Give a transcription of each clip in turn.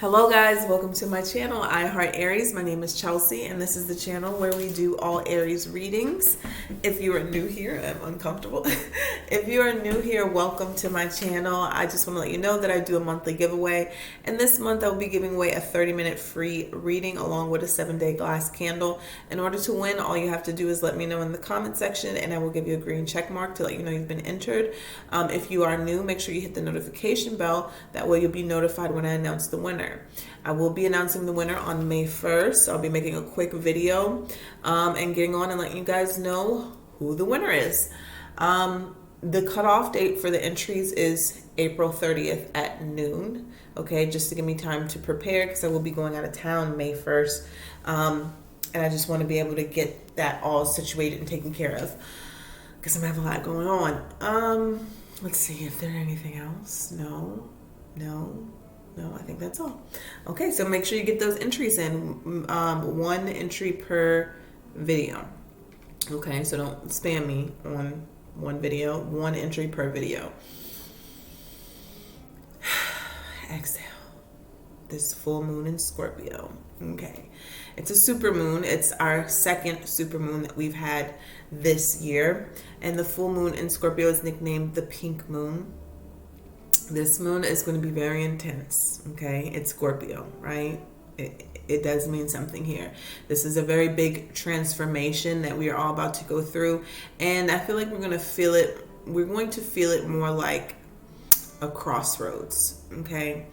Hello guys, welcome to my channel, I Heart Aries. My name is Chelsea and this is the channel where we do all Aries readings. If you are new here, I'm uncomfortable. If you are new here, welcome to my channel. I just want to let you know that I do a monthly giveaway, and this month I will be giving away a 30-minute free reading along with a 7-day glass candle. In order to win, all you have to do is let me know in the comment section and I will give you a green check mark to let you know you've been entered. If you are new, make sure you hit the notification bell. That way you'll be notified when I announce the winner. I will be announcing the winner on May 1st. I'll be making a quick video and getting on and letting you guys know who the winner is. The cutoff date for the entries is April 30th at noon. Okay, just to give me time to prepare because I will be going out of town May 1st. And I just want to be able to get that all situated and taken care of because I'm going to have a lot going on. Let's see if there's anything else. No, I think that's all. Okay, so make sure you get those entries in. One entry per video. Okay, so don't spam me on one video. One entry per video. Exhale. This full moon in Scorpio. Okay, it's a super moon. It's our second super moon that we've had this year. And the full moon in Scorpio is nicknamed the pink moon. This moon is going to be very intense, okay? It's Scorpio, right? It does mean something here. This is a very big transformation that we are all about to go through. And I feel like we're going to feel it. We're going to feel it more like a crossroads, okay?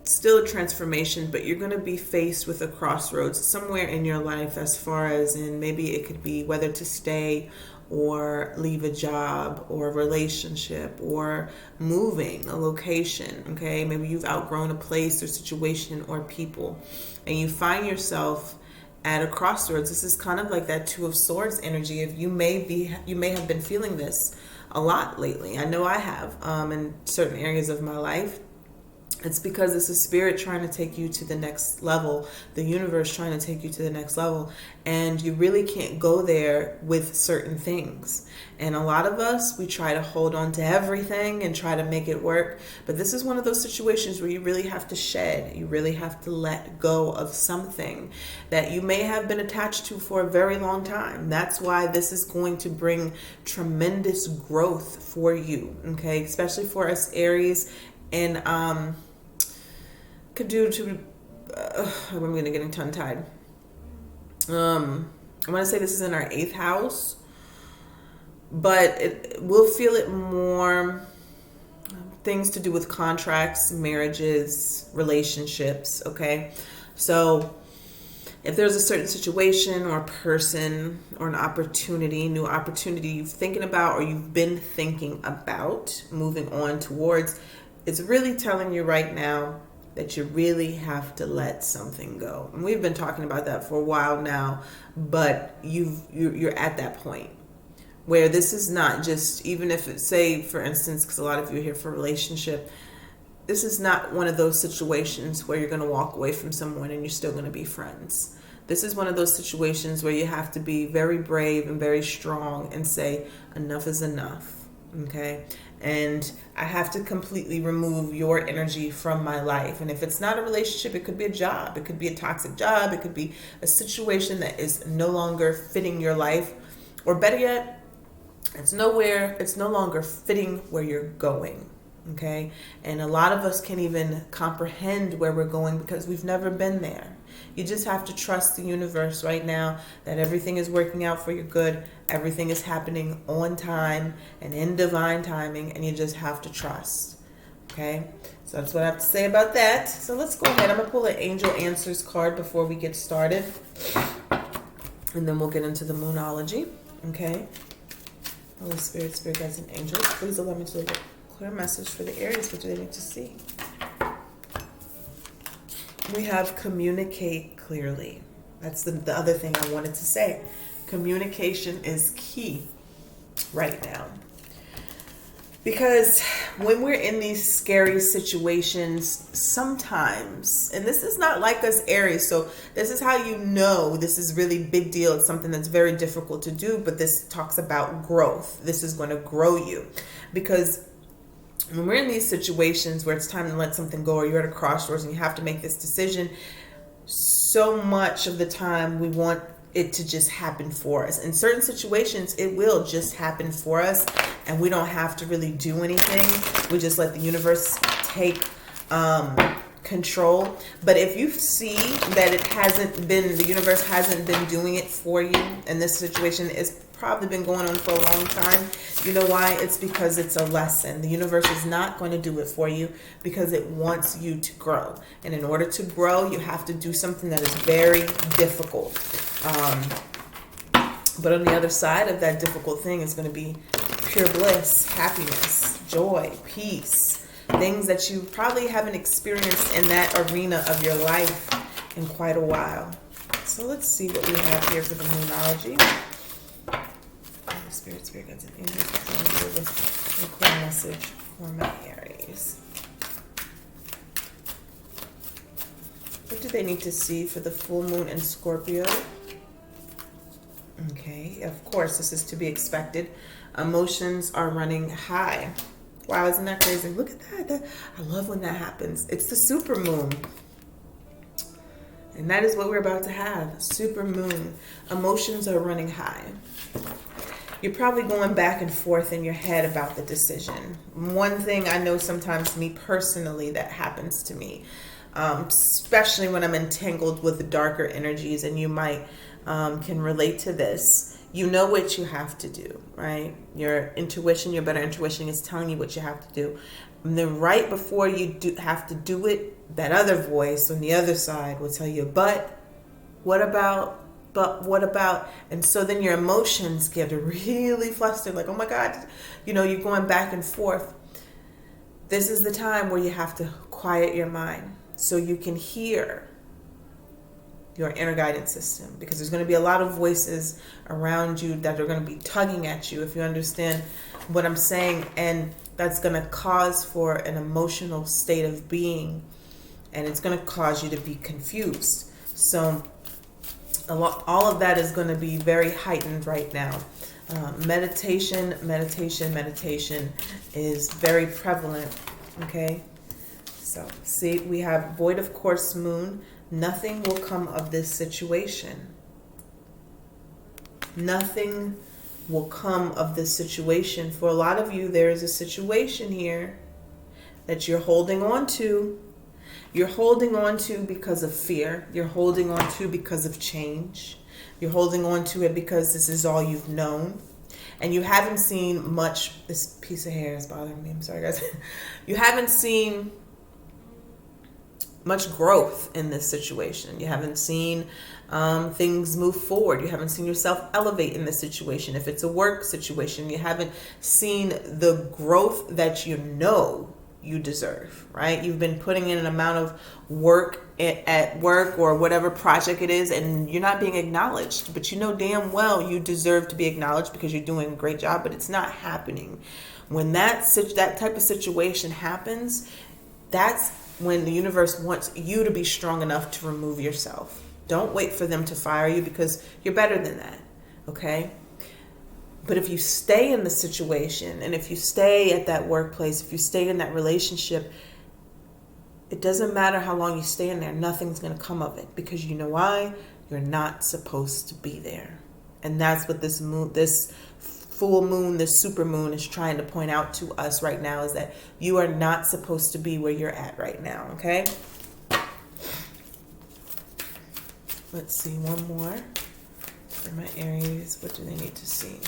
Still a transformation, but you're going to be faced with a crossroads somewhere in your life, as far as in maybe it could be whether to stay or leave a job or a relationship or moving a location. Okay, maybe you've outgrown a place or situation or people and you find yourself at a crossroads. This is kind of like that Two of Swords energy. If you may have been feeling this a lot lately. I know I have in certain areas of my life. It's because it's a spirit trying to take you to the next level, the universe trying to take you to the next level, and you really can't go there with certain things. And a lot of us, we try to hold on to everything and try to make it work, but this is one of those situations where you really have to shed, you really have to let go of something that you may have been attached to for a very long time. That's why this is going to bring tremendous growth for you, okay, especially for us Aries. And could do to I'm gonna getting tongue tied. I'm gonna say this is in our 8th house, but we'll feel it more things to do with contracts, marriages, relationships. Okay, so if there's a certain situation or person or an opportunity, new opportunity you're thinking about or you've been thinking about moving on towards, it's really telling you right now that you really have to let something go. And we've been talking about that for a while now, but you're at that point where this is not just, even if it's, say, for instance, because a lot of you are here for a relationship, this is not one of those situations where you're going to walk away from someone and you're still going to be friends. This is one of those situations where you have to be very brave and very strong and say, enough is enough. Okay, and I have to completely remove your energy from my life. And if it's not a relationship, it could be a job, it could be a toxic job, it could be a situation that is no longer fitting your life, or better yet, it's no longer fitting where you're going. Okay, and a lot of us can't even comprehend where we're going because we've never been there. You just have to trust the universe right now that everything is working out for your good. Everything is happening on time and in divine timing, and you just have to trust. Okay, so that's what I have to say about that. So let's go ahead. I'm going to pull an Angel Answers card before we get started, and then we'll get into the Moonology. Okay, Holy Spirit, Spirit Guides and Angels, please allow me to leave a clear message for the Aries. What do they need to see? We have communicate clearly. That's the other thing I wanted to say. Communication is key right now. Because when we're in these scary situations, sometimes, and this is not like us Aries, so this is how you know this is really big deal. It's something that's very difficult to do, but this talks about growth. This is going to grow you. Because when we're in these situations where it's time to let something go, or you're at a crossroads and you have to make this decision, so much of the time we want it to just happen for us. In certain situations, it will just happen for us, and we don't have to really do anything. We just let the universe take control. But if you see that the universe hasn't been doing it for you, and this situation is probably been going on for a long time, you know why? It's because it's a lesson. The universe is not going to do it for you because it wants you to grow. And in order to grow, you have to do something that is very difficult. But on the other side of that difficult thing is going to be pure bliss, happiness, joy, peace, things that you probably haven't experienced in that arena of your life in quite a while. So let's see what we have here for the Moonology. Spirit guides and angels, a clear message for my Aries. What do they need to see for the full moon in Scorpio? Okay, of course, this is to be expected. Emotions are running high. Wow, isn't that crazy? Look at that. I love when that happens. It's the super moon. And that is what we're about to have. Super moon. Emotions are running high. You're probably going back and forth in your head about the decision. One thing I know sometimes, me personally, that happens to me, especially when I'm entangled with the darker energies, and you might can relate to this. You know what you have to do, right? Your intuition, your better intuition is telling you what you have to do. And then right before you have to do it, that other voice on the other side will tell you, but what about? And so then your emotions get really flustered, like, oh my God, you're going back and forth. This is the time where you have to quiet your mind so you can hear your inner guidance system, because there's going to be a lot of voices around you that are going to be tugging at you, if you understand what I'm saying, and that's going to cause for an emotional state of being, and it's going to cause you to be confused. So all of that is going to be very heightened right now. Meditation is very prevalent. Okay, so see, we have void of course moon. Nothing will come of this situation. Nothing will come of this situation. For a lot of you, there is a situation here that you're holding on to. You're holding on to because of fear. You're holding on to because of change. You're holding on to it because this is all you've known. And you haven't seen much. This piece of hair is bothering me. I'm sorry, guys. You haven't seen much growth in this situation. You haven't seen things move forward. You haven't seen yourself elevate in this situation. If it's a work situation, you haven't seen the growth that you know you deserve, right? You've been putting in an amount of work at work or whatever project it is, and you're not being acknowledged, but you know damn well you deserve to be acknowledged because you're doing a great job, but it's not happening. When that type of situation happens, that's when the universe wants you to be strong enough to remove yourself. Don't wait for them to fire you, because you're better than that, okay? But if you stay in the situation, and if you stay at that workplace, if you stay in that relationship, it doesn't matter how long you stay in there, nothing's going to come of it, because you know why? You're not supposed to be there. And that's what this full moon, this super moon is trying to point out to us right now, is that you are not supposed to be where you're at right now, okay? Let's see, one more for my Aries. What do they need to see?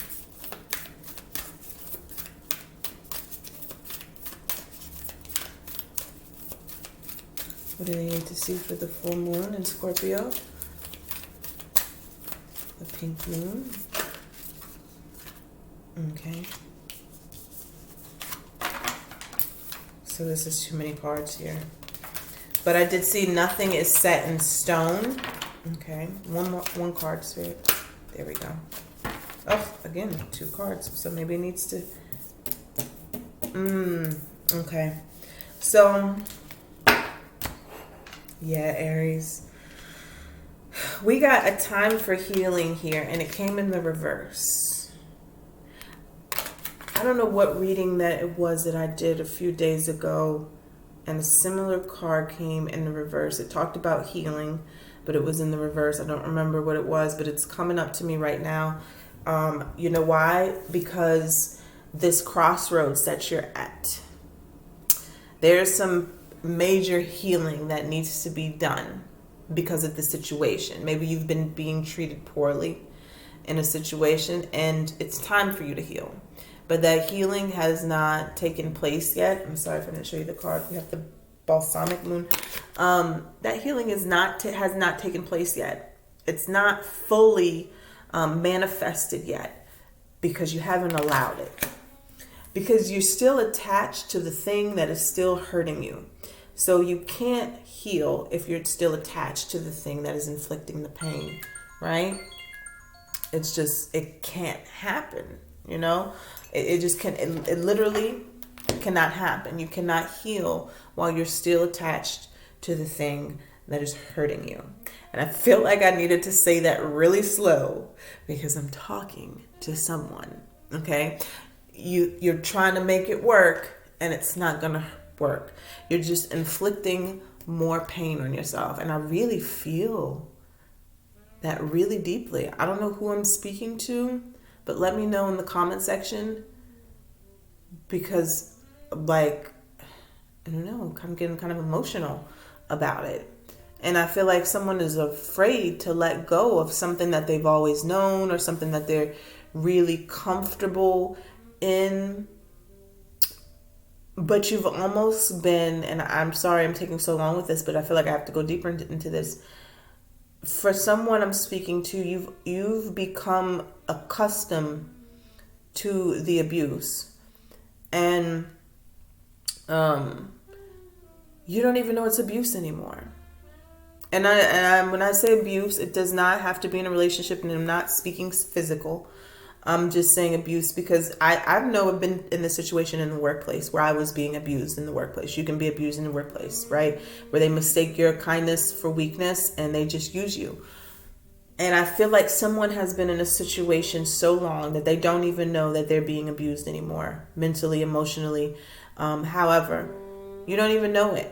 What do they need to see for the full moon in Scorpio? The pink moon. Okay. So this is too many cards here. But I did see nothing is set in stone. Okay. One card, Spirit. There we go. Oh, again, 2 cards. So maybe it needs to... Okay. So... yeah, Aries. We got a time for healing here, and it came in the reverse. I don't know what reading that it was that I did a few days ago, and a similar card came in the reverse. It talked about healing, but it was in the reverse. I don't remember what it was, but it's coming up to me right now. You know why? Because this crossroads that you're at, there's some major healing that needs to be done because of the situation. Maybe you've been being treated poorly in a situation and it's time for you to heal. But that healing has not taken place yet. I'm sorry if I didn't show you the card. We have the balsamic moon. That healing has not taken place yet. It's not fully manifested yet because you haven't allowed it. Because you're still attached to the thing that is still hurting you. So you can't heal if you're still attached to the thing that is inflicting the pain, right? It's just, it can't happen, you know? It just can, it literally cannot happen. You cannot heal while you're still attached to the thing that is hurting you. And I feel like I needed to say that really slow because I'm talking to someone, okay? You're trying to make it work and it's not going to work. You're just inflicting more pain on yourself. And I really feel that really deeply. I don't know who I'm speaking to, but let me know in the comment section because, like, I don't know, I'm getting kind of emotional about it. And I feel like someone is afraid to let go of something that they've always known or something that they're really comfortable in. But you've almost been, and I'm sorry I'm taking so long with this, but I feel like I have to go deeper into this. For someone I'm speaking to, you've become accustomed to the abuse. And you don't even know it's abuse anymore. And when I say abuse, it does not have to be in a relationship, and I'm not speaking physical. I'm just saying abuse because I've been in this situation in the workplace where I was being abused in the workplace. You can be abused in the workplace, right? Where they mistake your kindness for weakness and they just use you. And I feel like someone has been in a situation so long that they don't even know that they're being abused anymore, mentally, emotionally. However, you don't even know it.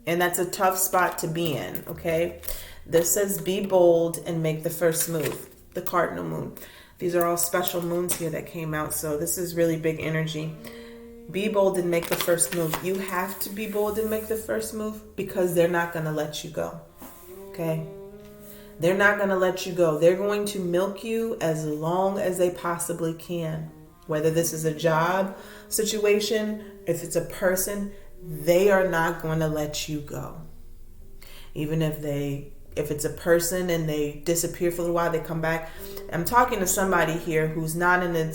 And that's a tough spot to be in, okay? This says, be bold and make the first move. The cardinal moon. These are all special moons here that came out. So this is really big energy. Be bold and make the first move. You have to be bold and make the first move because they're not going to let you go. Okay? They're not going to let you go. They're going to milk you as long as they possibly can. Whether this is a job situation, if it's a person, they are not going to let you go. Even if it's a person and they disappear for a while, they come back. I'm talking to somebody here who's not in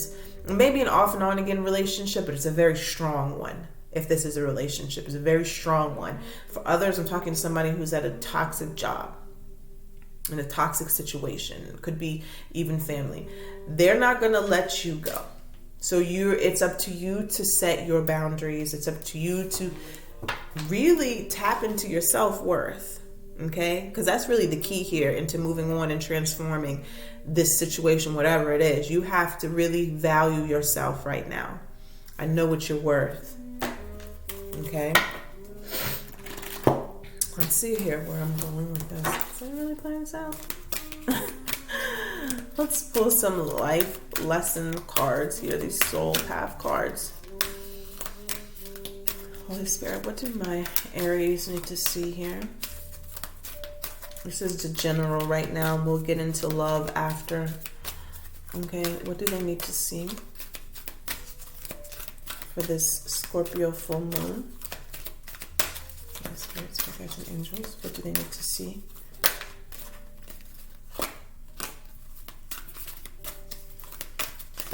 maybe an off and on again relationship, but it's a very strong one. If this is a relationship, it's a very strong one. For others, I'm talking to somebody who's at a toxic job, in a toxic situation. It could be even family. They're not going to let you go. So it's up to you to set your boundaries. It's up to you to really tap into your self-worth. Okay? Because that's really the key here into moving on and transforming this situation, whatever it is. You have to really value yourself right now. I know what you're worth. Okay? Let's see here where I'm going with this. Is I really playing this out? Let's pull some life lesson cards here. These soul path cards. Holy Spirit, what do my Aries need to see here? This is the general right now. We'll get into love after. Okay, what do they need to see for this Scorpio full moon? My spirits, my guides, and angels. What do they need to see?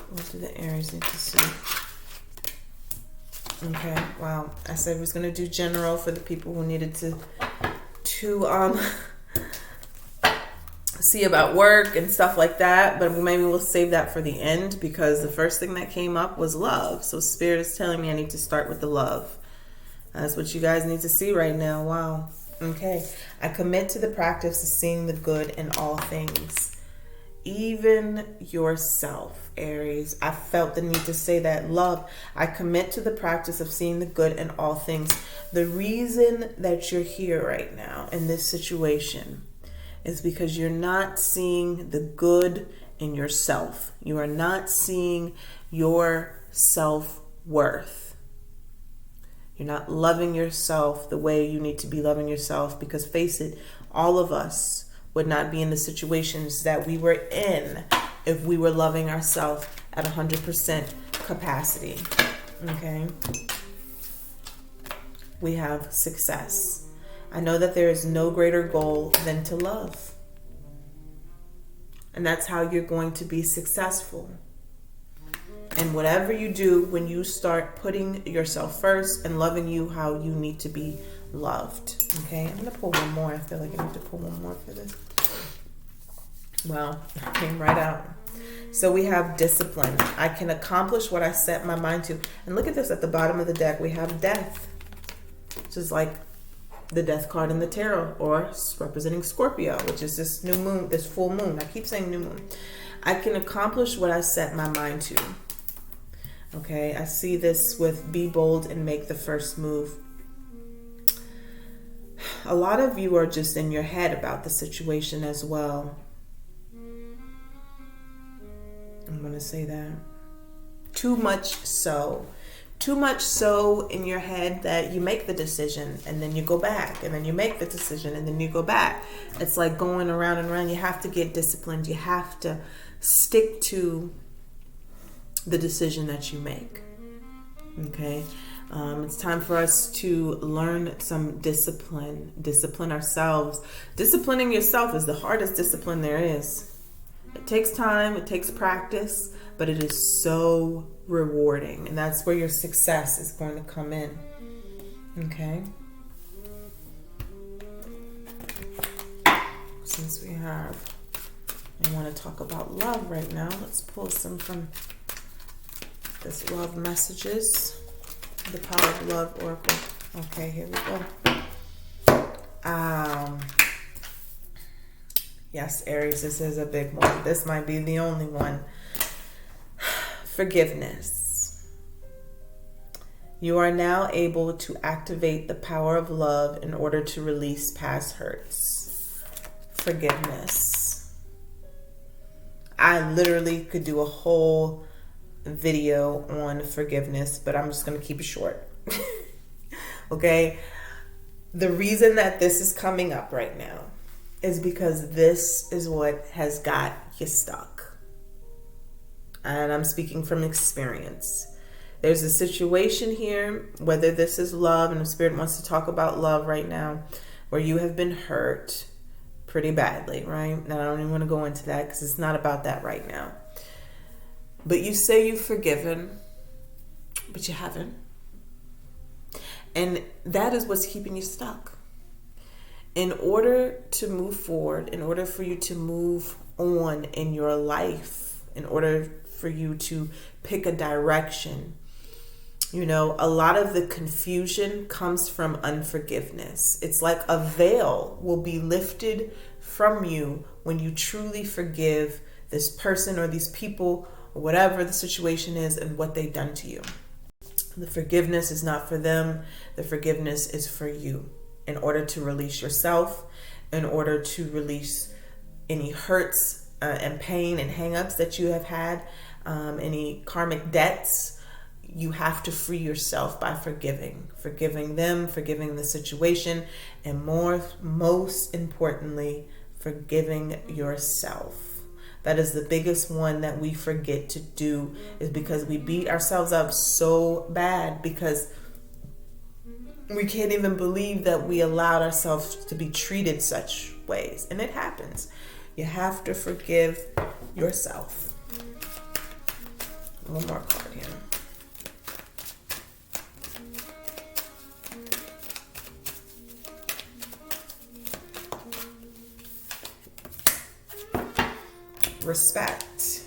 What do the Aries need to see? Okay, wow. I said we was going to do general for the people who needed to see about work and stuff like that, but maybe we'll save that for the end because the first thing that came up was love. So Spirit is telling me I need to start with the love. That's what you guys need to see right now. Wow. Okay. I commit to the practice of seeing the good in all things, even yourself, Aries. I felt the need to say that. Love, I commit to the practice of seeing the good in all things. The reason that you're here right now in this situation is because you're not seeing the good in yourself. You are not seeing your self-worth. You're not loving yourself the way you need to be loving yourself, because face it, all of us would not be in the situations that we were in if we were loving ourselves at 100% capacity. Okay? We have success. I know that there is no greater goal than to love. And that's how you're going to be successful. And whatever you do, when you start putting yourself first and loving you how you need to be loved. Okay, I'm going to pull one more. I feel like I need to pull one more for this. Wow, it came right out. So we have discipline. I can accomplish what I set my mind to. And look at this at the bottom of the deck. We have death, which is like the death card in the tarot, or representing Scorpio, which is this new moon, this full moon. I keep saying new moon. I can accomplish what I set my mind to. Okay, I see this with be bold and make the first move. A lot of you are just in your head about the situation as well. I'm going to say that. Too much so. Too much so in your head that you make the decision and then you go back, and then you make the decision and then you go back. It's like going around and around. You have to get disciplined. You have to stick to the decision that you make. Okay? It's time for us to learn some discipline. Discipline ourselves. Disciplining yourself is the hardest discipline there is. It takes time, it takes practice, but it is so rewarding. And that's where your success is going to come in. Okay? Since we want to talk about love right now, let's pull some from this love messages. The Power of Love Oracle. Okay, here we go. Yes, Aries, this is a big one. This might be the only one. Forgiveness. You are now able to activate the power of love in order to release past hurts. Forgiveness. I literally could do a whole video on forgiveness, but I'm just going to keep it short. Okay? The reason that this is coming up right now is because this is what has got you stuck. And I'm speaking from experience. There's a situation here, whether this is love, and the Spirit wants to talk about love right now, where you have been hurt pretty badly, right? Now, I don't even want to go into that because it's not about that right now. But you say you've forgiven, but you haven't. And that is what's keeping you stuck. In order to move forward, in order for you to move on in your life, in order for you to pick a direction, a lot of the confusion comes from unforgiveness. It's like a veil will be lifted from you when you truly forgive this person or these people, or whatever the situation is and what they've done to you. The forgiveness is not for them. The forgiveness is for you, in order to release yourself, in order to release any hurts and pain and hang-ups that you have had, any karmic debts. You have to free yourself by forgiving them, forgiving the situation, and most importantly, forgiving yourself. That is the biggest one that we forget to do, is because we beat ourselves up so bad because we can't even believe that we allowed ourselves to be treated such ways. And it happens. You have to forgive yourself. One more card here. Respect.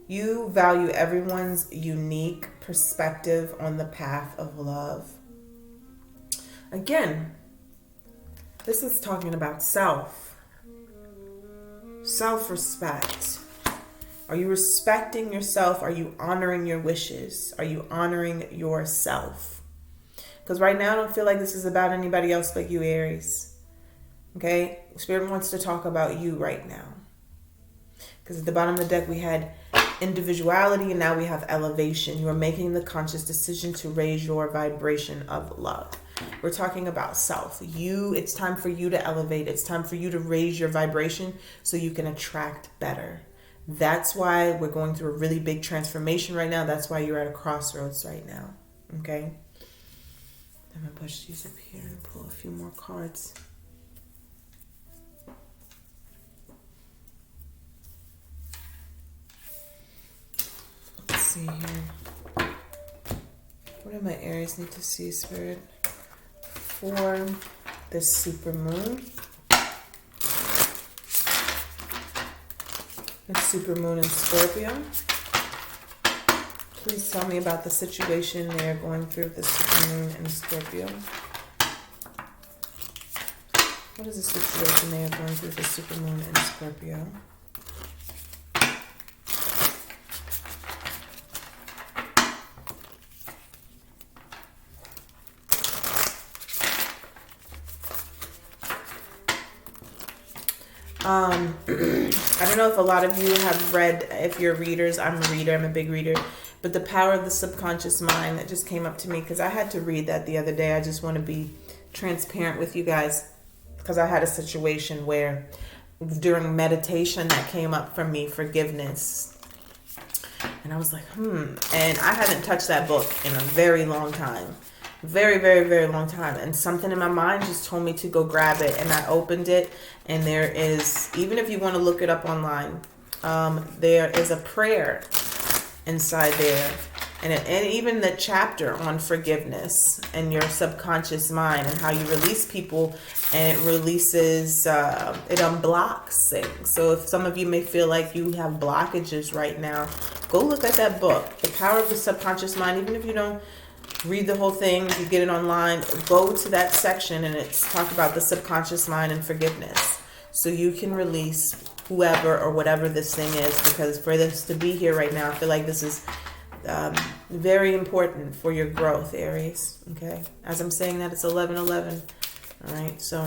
You value everyone's unique perspective on the path of love. Again, this is talking about self-respect. Are you respecting yourself? Are you honoring your wishes? Are you honoring yourself? Because right now I don't feel like this is about anybody else but you, Aries. Okay? Spirit wants to talk about you right now. Because at the bottom of the deck we had individuality and now we have elevation. You are making the conscious decision to raise your vibration of love. We're talking about self. It's time for you to elevate. It's time for you to raise your vibration so you can attract better. That's why we're going through a really big transformation right now. That's why you're at a crossroads right now. Okay? I'm going to push these up here and pull a few more cards. Let's see here. What do my Aries need to see, Spirit? For this super moon. It's super moon in Scorpio. Please tell me about the situation they're going through with the super moon in Scorpio. What is the situation they are going through with the super moon in Scorpio? I don't know if a lot of you have read, if you're readers, I'm a reader, I'm a big reader, but The Power of the Subconscious Mind, that just came up to me because I had to read that the other day. I just want to be transparent with you guys because I had a situation where during meditation that came up for me, forgiveness. And I was like, and I haven't touched that book in a very long time. Very, very, very long time. And something in my mind just told me to go grab it. And I opened it. And there is, even if you want to look it up online, there is a prayer inside there. And even the chapter on forgiveness and your subconscious mind and how you release people and it releases, it unblocks things. So if some of you may feel like you have blockages right now, go look at that book, The Power of the Subconscious Mind. Even if you don't read the whole thing, you get it online, go to that section and it's talk about the subconscious mind and forgiveness. So you can release whoever or whatever this thing is, because for this to be here right now, I feel like this is very important for your growth, Aries. Okay. As I'm saying that, it's 11:11. All right. So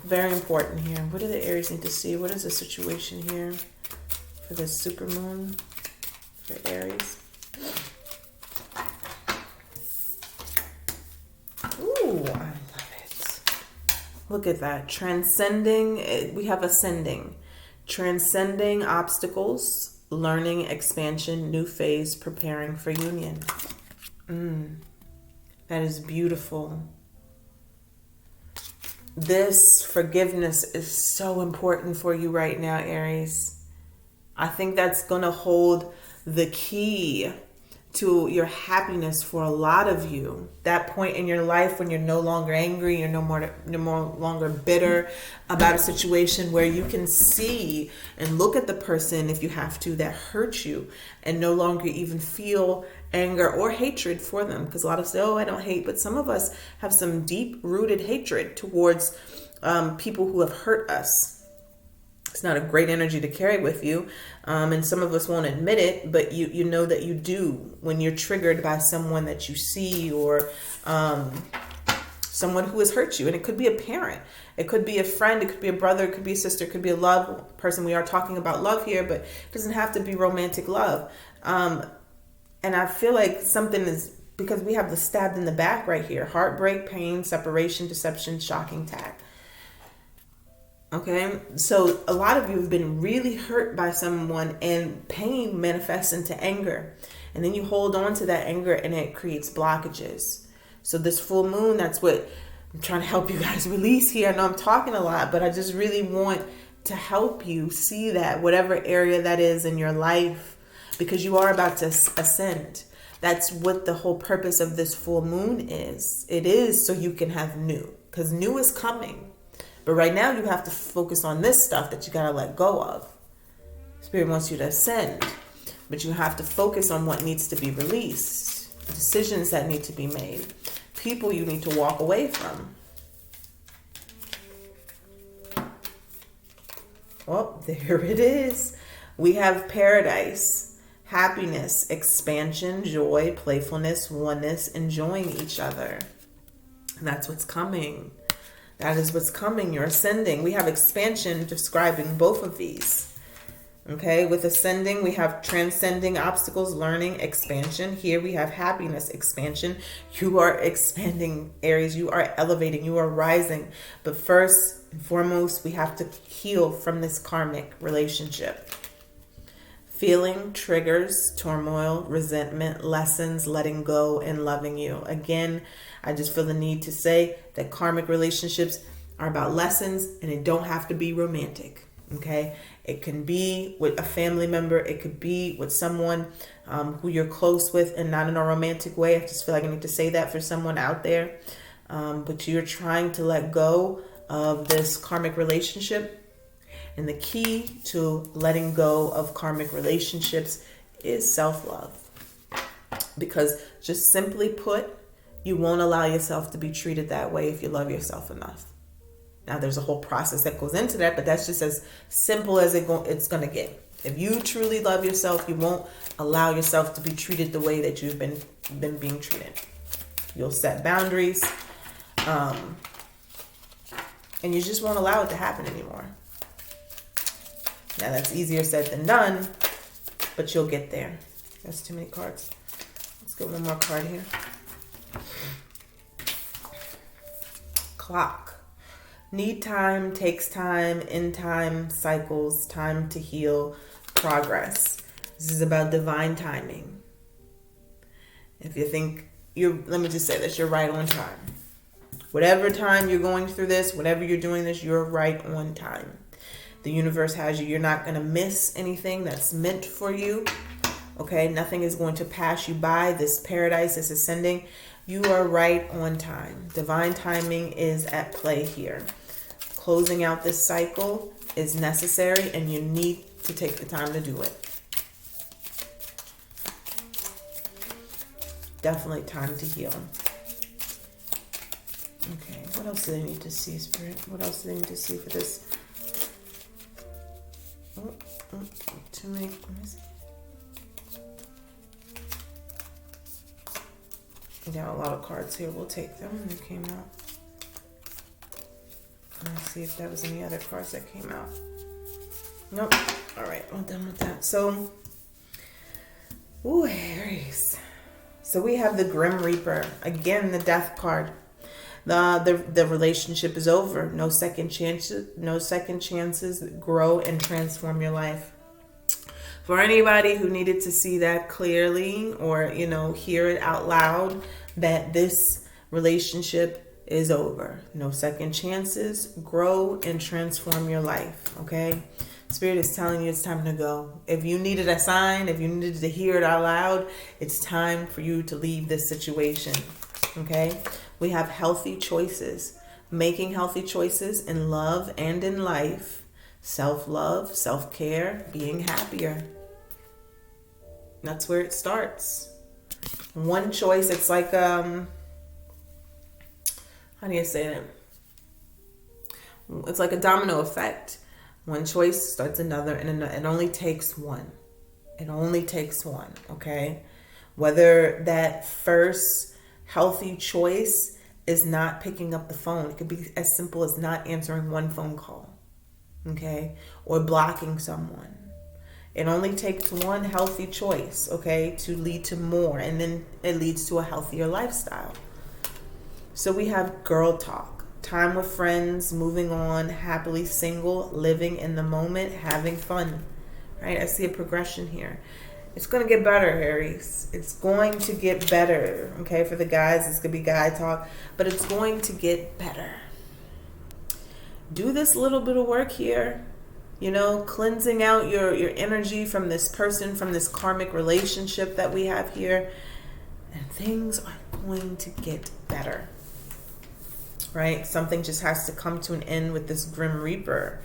very important here. What do the Aries need to see? What is the situation here for this super moon for Aries? Ooh, I love it. Look at that. Transcending, we have ascending. Transcending obstacles, learning, expansion, new phase, preparing for union. That is beautiful. This forgiveness is so important for you right now, Aries. I think that's going to hold the key to your happiness for a lot of you. That point in your life when you're no longer angry, you're no longer bitter about a situation, where you can see and look at the person, if you have to, that hurt you, and no longer even feel anger or hatred for them. Because a lot of us say, oh, I don't hate, but some of us have some deep rooted hatred towards people who have hurt us. It's not a great energy to carry with you. And some of us won't admit it, but you know that you do when you're triggered by someone that you see, or someone who has hurt you. And it could be a parent. It could be a friend. It could be a brother. It could be a sister. It could be a love person. We are talking about love here, but it doesn't have to be romantic love. And I feel like something is, because we have the stabbed in the back right here. Heartbreak, pain, separation, deception, shocking tag. Okay, so a lot of you have been really hurt by someone, and pain manifests into anger. And then you hold on to that anger and it creates blockages. So this full moon, that's what I'm trying to help you guys release here. I know I'm talking a lot, but I just really want to help you see that, whatever area that is in your life, because you are about to ascend. That's what the whole purpose of this full moon is. It is so you can have new, because new is coming. But right now you have to focus on this stuff that you got to let go of. Spirit wants you to ascend, but you have to focus on what needs to be released, decisions that need to be made, people you need to walk away from. Oh, there it is. We have paradise, happiness, expansion, joy, playfulness, oneness, enjoying each other. And that's what's coming. That is what's coming. You're ascending. We have expansion describing both of these. Okay, with ascending, we have transcending obstacles, learning, expansion. Here we have happiness, expansion. You are expanding, Aries. You are elevating. You are rising. But first and foremost, we have to heal from this karmic relationship. Feeling triggers, turmoil, resentment, lessons, letting go, and loving you. Again, I just feel the need to say that karmic relationships are about lessons, and it don't have to be romantic. Okay, it can be with a family member. It could be with someone who you're close with, and not in a romantic way. I just feel like I need to say that for someone out there. But you're trying to let go of this karmic relationship. And the key to letting go of karmic relationships is self-love. Because just simply put, you won't allow yourself to be treated that way if you love yourself enough. Now, there's a whole process that goes into that, but that's just as simple as it's going to get. If you truly love yourself, you won't allow yourself to be treated the way that you've been being treated. You'll set boundaries, and you just won't allow it to happen anymore. Now, that's easier said than done, but you'll get there. That's too many cards. Let's get one more card here. Clock. Need time, takes time, in time, cycles, time to heal, progress. This is about divine timing. If you think let me just say this, you're right on time. Whatever time you're going through this, whatever you're doing this, you're right on time. The universe has you. You're not going to miss anything that's meant for you. Okay, nothing is going to pass you by. This paradise is ascending. You are right on time. Divine timing is at play here. Closing out this cycle is necessary, and you need to take the time to do it. Definitely time to heal. Okay, what else do they need to see, Spirit? What else do they need to see for this? Too many. Let me see. We got a lot of cards here. We'll take them. They came out. Let's see if there was any other cards that came out. Nope. All right, we're done with that. So, Aries. So we have the Grim Reaper. Again, the Death card. The relationship is over. No second chances. No second chances. Grow and transform your life. For anybody who needed to see that clearly, or hear it out loud, that this relationship is over. No second chances. Grow and transform your life. Okay? Spirit is telling you it's time to go. If you needed a sign, if you needed to hear it out loud, it's time for you to leave this situation. Okay? We have healthy choices. Making healthy choices in love and in life. Self-love, self-care, being happier. That's where it starts. One choice, it's like, how do you say it? It's like a domino effect. One choice starts another, and it only takes one. It only takes one, okay? Whether that first healthy choice is not picking up the phone. It could be as simple as not answering one phone call, okay? Or blocking someone. It only takes one healthy choice, okay, to lead to more, and then it leads to a healthier lifestyle. So we have girl talk, time with friends, moving on, happily single, living in the moment, having fun, right? I see a progression here. It's going to get better, Aries. It's going to get better, okay? For the guys, it's going to be guy talk, but it's going to get better. Do this little bit of work here, cleansing out your energy from this person, from this karmic relationship that we have here, and things are going to get better, right? Something just has to come to an end with this Grim Reaper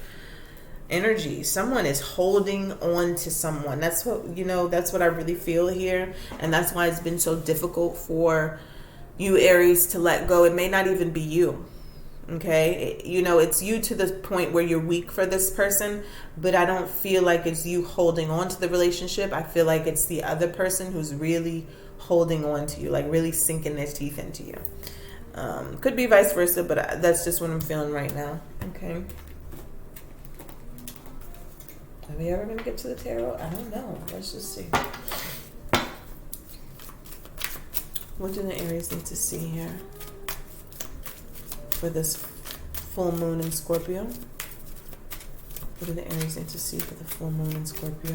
energy. Someone is holding on to someone. That's what I really feel here, and that's why it's been so difficult for you, Aries, to let go. It may not even be you. Okay, you know, it's you to the point where you're weak for this person, but I don't feel like it's you holding on to the relationship. I feel like it's the other person who's really holding on to you, like really sinking their teeth into you. Could be vice versa, but that's just what I'm feeling right now. Okay. Are we ever going to get to the tarot? I don't know. Let's just see. What do the Aries need to see here for this full moon in Scorpio? What do the Aries need to see for the full moon in Scorpio?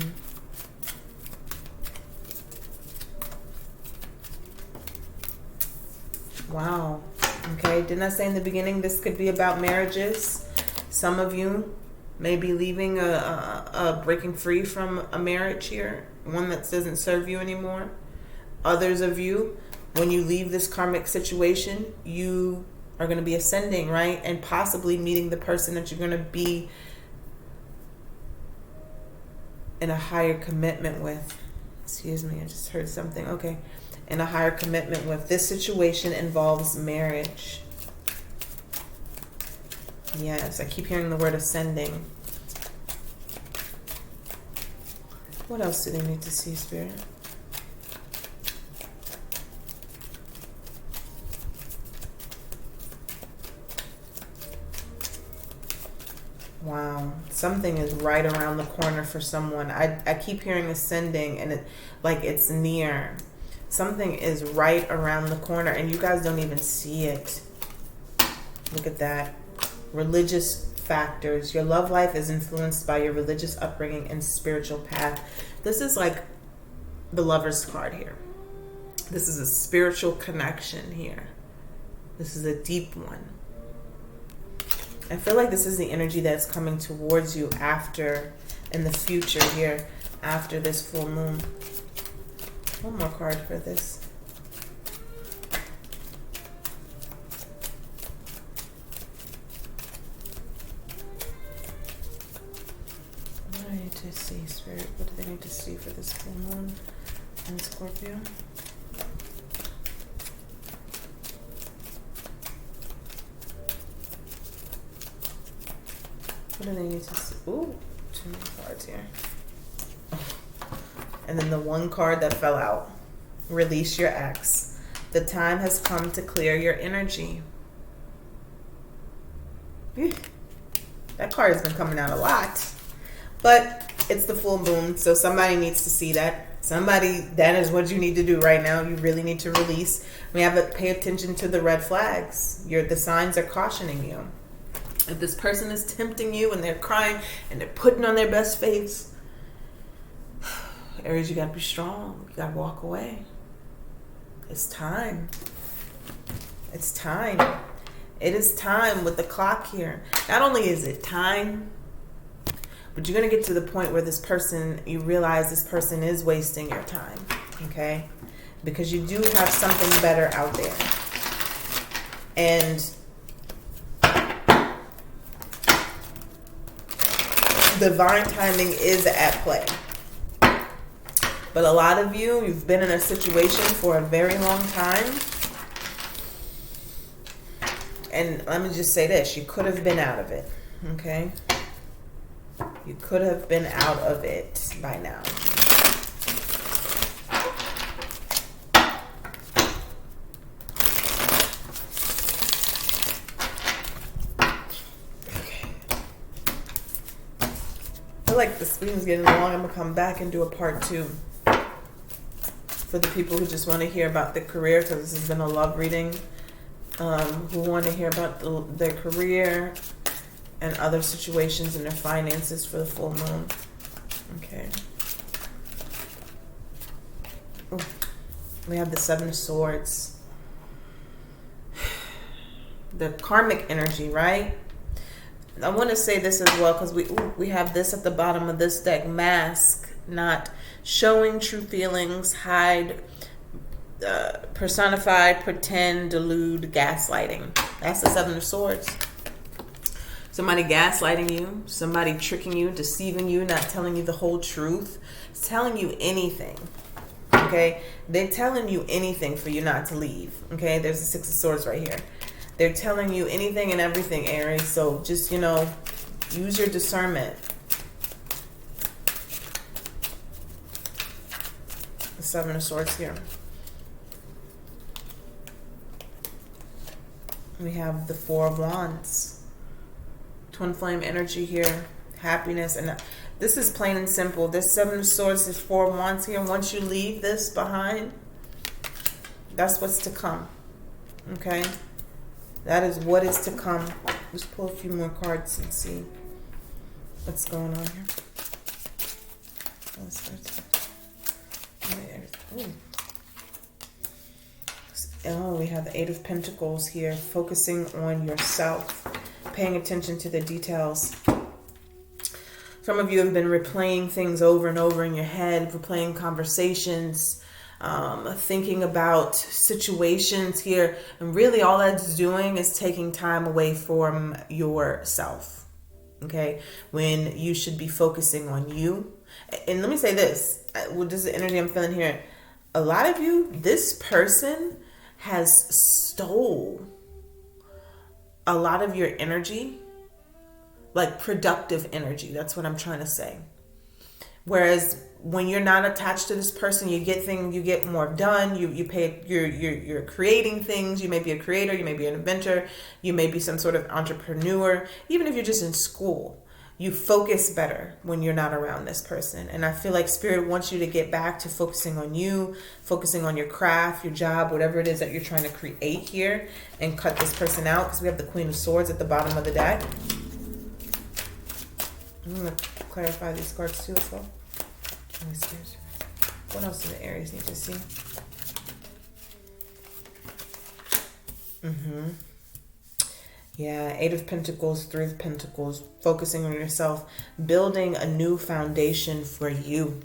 Wow. Okay, didn't I say in the beginning this could be about marriages? Some of you may be leaving breaking free from a marriage here, one that doesn't serve you anymore. Others of you, when you leave this karmic situation, you are going to be ascending, right? And possibly meeting the person that you're going to be in a higher commitment with. Excuse me, I just heard something. Okay. In a higher commitment with. This situation involves marriage. Yes, I keep hearing the word ascending. What else do they need to see, Spirit? Wow, something is right around the corner for someone. I keep hearing ascending, and it like it's near. Something is right around the corner, and you guys don't even see it. Look at that. Religious factors. Your love life is influenced by your religious upbringing and spiritual path. This is like the Lover's card here. This is a spiritual connection here. This is a deep one. I feel like this is the energy that's coming towards you after, in the future here, after this full moon. One more card for this. What do I need to see, Spirit? What do they need to see for this full moon in Scorpio? What do they need to see? Ooh, too many cards here. And then the one card that fell out. Release your ex. The time has come to clear your energy. That card has been coming out a lot. But it's the full moon, so somebody needs to see that. Somebody, that is what you need to do right now. You really need to release. We have to pay attention to the red flags. The signs are cautioning you. If this person is tempting you and they're crying and they're putting on their best face, Aries, you got to be strong. You got to walk away. It's time. It's time. It is time with the clock here. Not only is it time, but you're going to get to the point where this person, you realize this person is wasting your time. Okay? Because you do have something better out there. And divine timing is at play. But a lot of you, you've been in a situation for a very long time. And let me just say this, you could have been out of it. Okay? You could have been out of it by now. I feel like the screen's getting long. I'm going to come back and do a part 2 for the people who just want to hear about the career, because this has been a love reading, who want to hear about their career and other situations in their finances for the full moon. Okay. Ooh. We have the 7 of Swords. The karmic energy, right? I want to say this as well, because we have this at the bottom of this deck. Mask, not showing true feelings, hide, personify, pretend, delude, gaslighting. That's the 7 of Swords. Somebody gaslighting you, somebody tricking you, deceiving you, not telling you the whole truth, telling you anything. Okay? They're telling you anything for you not to leave. Okay? There's the 6 of Swords right here. They're telling you anything and everything, Aries. So just, you know, use your discernment. The Seven of Swords here. We have the Four of Wands. Twin flame energy here. Happiness. And this is plain and simple. This Seven of Swords, this Four of Wands here. Once you leave this behind, that's what's to come. Okay? That is what is to come. Let's pull a few more cards and see what's going on here. Oh, we have the Eight of Pentacles here, focusing on yourself, paying attention to the details. Some of you have been replaying things over and over in your head, replaying conversations, thinking about situations here. And really all that's doing is taking time away from yourself. Okay? When you should be focusing on you. And let me say this. This is the energy I'm feeling here. A lot of you, this person has stole a lot of your energy, like productive energy. That's what I'm trying to say. Whereas when you're not attached to this person, you get more done. You're creating things. You may be a creator, you may be an inventor, you may be some sort of entrepreneur. Even if you're just in school, you focus better when you're not around this person. And I feel like Spirit wants you to get back to focusing on you, focusing on your craft, your job, whatever it is that you're trying to create here, and cut this person out, because we have the Queen of Swords at the bottom of the deck. I'm going to clarify these cards too as well. What else do the Aries need to see? Yeah, Eight of Pentacles, Three of Pentacles, focusing on yourself, building a new foundation for you.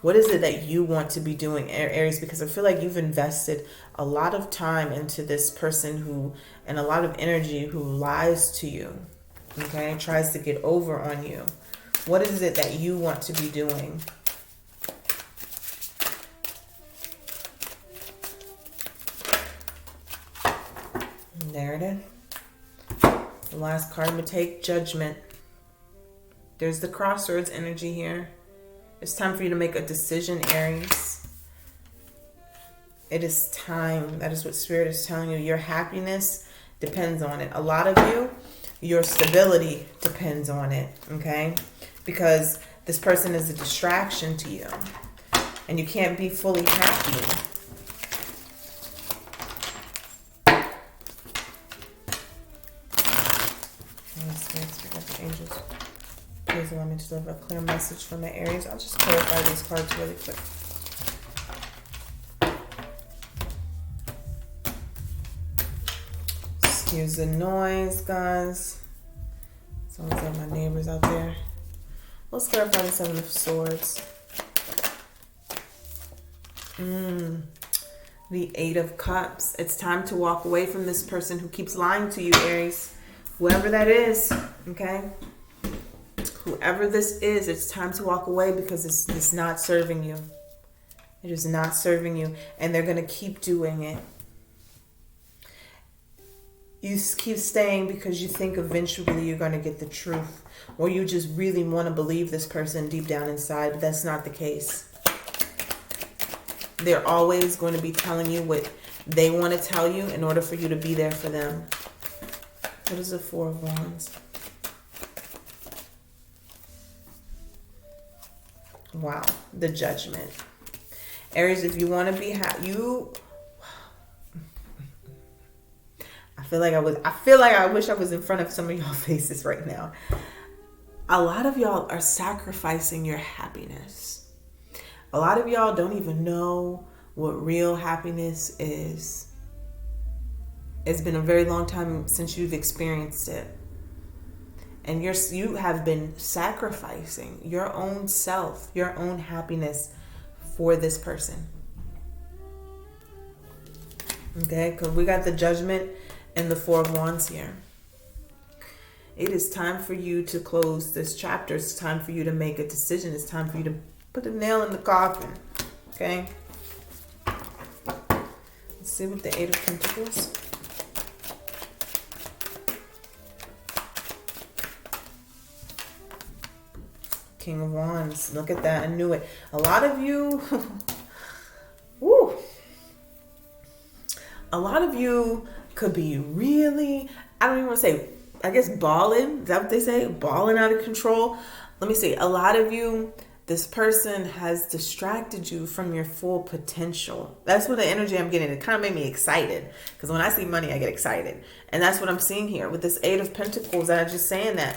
What is it that you want to be doing, Aries? Because I feel like you've invested a lot of time into this person and a lot of energy who lies to you, okay, tries to get over on you. What is it that you want to be doing? There it is. The last card would take Judgment. There's the Crossroads energy here. It's time for you to make a decision, Aries. It is time. That is what Spirit is telling you. Your happiness depends on it. A lot of you, your stability depends on it, okay? Because this person is a distraction to you. And you can't be fully happy. Angels, please allow me to deliver a clear message from the Aries. I'll just clarify these cards really quick. Excuse the noise, guys. As long as I have my neighbors out there. Let's clarify the Seven of Swords. The Eight of Cups. It's time to walk away from this person who keeps lying to you, Aries. Whoever that is, okay? Whoever this is, it's time to walk away, because it's not serving you. It is not serving you. And they're going to keep doing it. You keep staying because you think eventually you're going to get the truth. Or you just really want to believe this person deep down inside. But that's not the case. They're always going to be telling you what they want to tell you in order for you to be there for them. What is the Four of Wands? Wow, the Judgment. Aries, if you want to be happy, I feel like I wish I was in front of some of y'all faces right now. A lot of y'all are sacrificing your happiness. A lot of y'all don't even know what real happiness is. It's been a very long time since you've experienced it. And you have been sacrificing your own self, your own happiness for this person. Okay, because we got the Judgment and the Four of Wands here. It is time for you to close this chapter. It's time for you to make a decision. It's time for you to put a nail in the coffin. Okay? Let's see what the Eight of Pentacles. King of Wands. Look at that. I knew it. A lot of you, woo. A lot of you could be really, I don't even want to say, I guess balling. Is that what they say? Balling out of control. Let me see. A lot of you, this person has distracted you from your full potential. That's what the energy I'm getting. It kind of made me excited, because when I see money, I get excited. And that's what I'm seeing here with this Eight of Pentacles. I'm just saying that,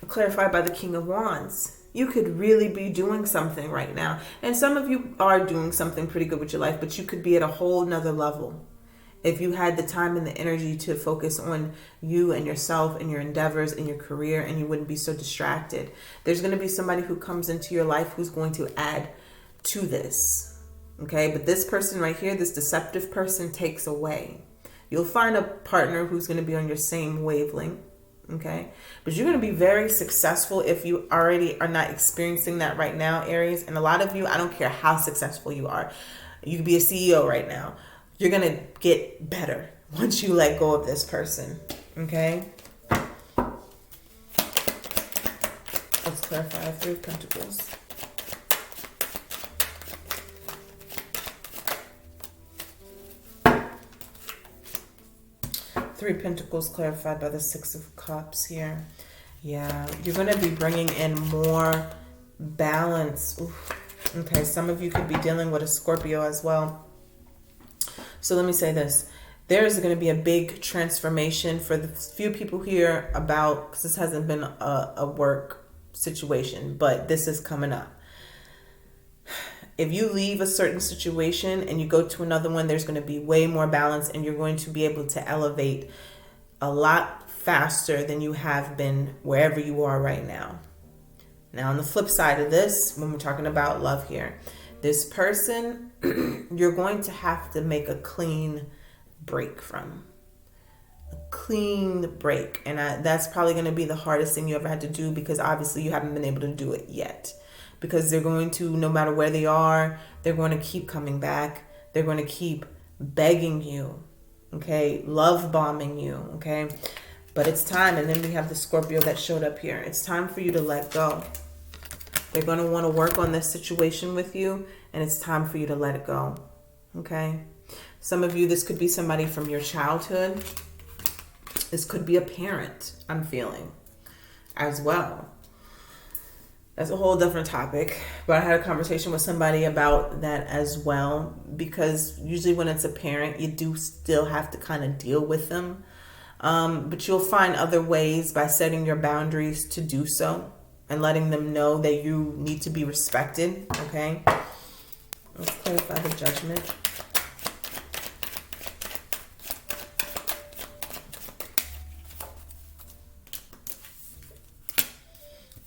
clarified by the King of Wands. You could really be doing something right now. And some of you are doing something pretty good with your life, but you could be at a whole nother level if you had the time and the energy to focus on you and yourself and your endeavors and your career, and you wouldn't be so distracted. There's going to be somebody who comes into your life who's going to add to this. Okay, but this person right here, this deceptive person, takes away. You'll find a partner who's going to be on your same wavelength. Okay, but you're going to be very successful if you already are not experiencing that right now, Aries. And a lot of you, I don't care how successful you are, you could be a CEO right now. You're going to get better once you let go of this person. Okay, let's clarify. Three of Pentacles. Three of Pentacles clarified by the Six of Cups here. Yeah, you're going to be bringing in more balance. Oof. Okay, some of you could be dealing with a Scorpio as well. So let me say this. There is going to be a big transformation for the few people here about, because this hasn't been a work situation, but this is coming up. If you leave a certain situation and you go to another one, there's going to be way more balance, and you're going to be able to elevate a lot faster than you have been wherever you are right now. Now, on the flip side of this, when we're talking about love here, this person, you're going to have to make a clean break from. A clean break. And that's probably going to be the hardest thing you ever had to do, because obviously you haven't been able to do it yet. Because they're going to, no matter where they are, they're going to keep coming back. They're going to keep begging you, okay? Love bombing you, okay? But it's time. And then we have the Scorpio that showed up here. It's time for you to let go. They're going to want to work on this situation with you, and it's time for you to let it go, okay? Some of you, this could be somebody from your childhood. This could be a parent, I'm feeling, as well. That's a whole different topic, but I had a conversation with somebody about that as well, because usually when it's a parent, you do still have to kind of deal with them. But you'll find other ways by setting your boundaries to do so and letting them know that you need to be respected, okay? Let's clarify the Judgment.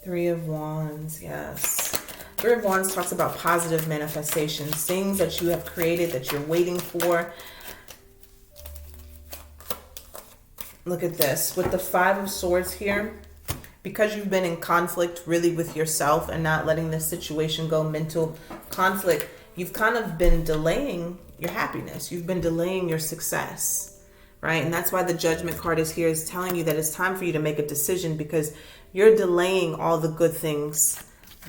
Three of Wands, yes. Three of Wands talks about positive manifestations, things that you have created that you're waiting for. Look at this. With the Five of Swords here, because you've been in conflict really with yourself and not letting this situation go, mental conflict, you've kind of been delaying your happiness. You've been delaying your success, right? And that's why the Judgment card is here, is telling you that it's time for you to make a decision, because you're delaying all the good things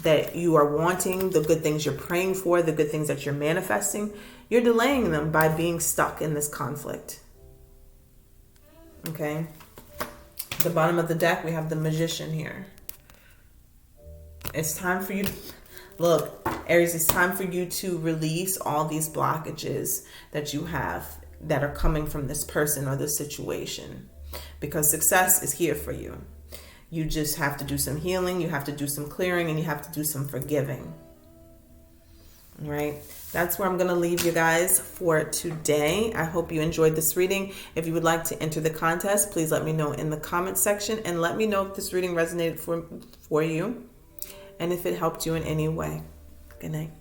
that you are wanting, the good things you're praying for, the good things that you're manifesting. You're delaying them by being stuck in this conflict. Okay. At the bottom of the deck, we have the Magician here. It's time for you to, look, Aries, it's time for you to release all these blockages that you have that are coming from this person or this situation, because success is here for you. You just have to do some healing, you have to do some clearing, and you have to do some forgiving. All right, that's where I'm going to leave you guys for today. I hope you enjoyed this reading. If you would like to enter the contest, please let me know in the comment section, and let me know if this reading resonated for you and if it helped you in any way. Good night.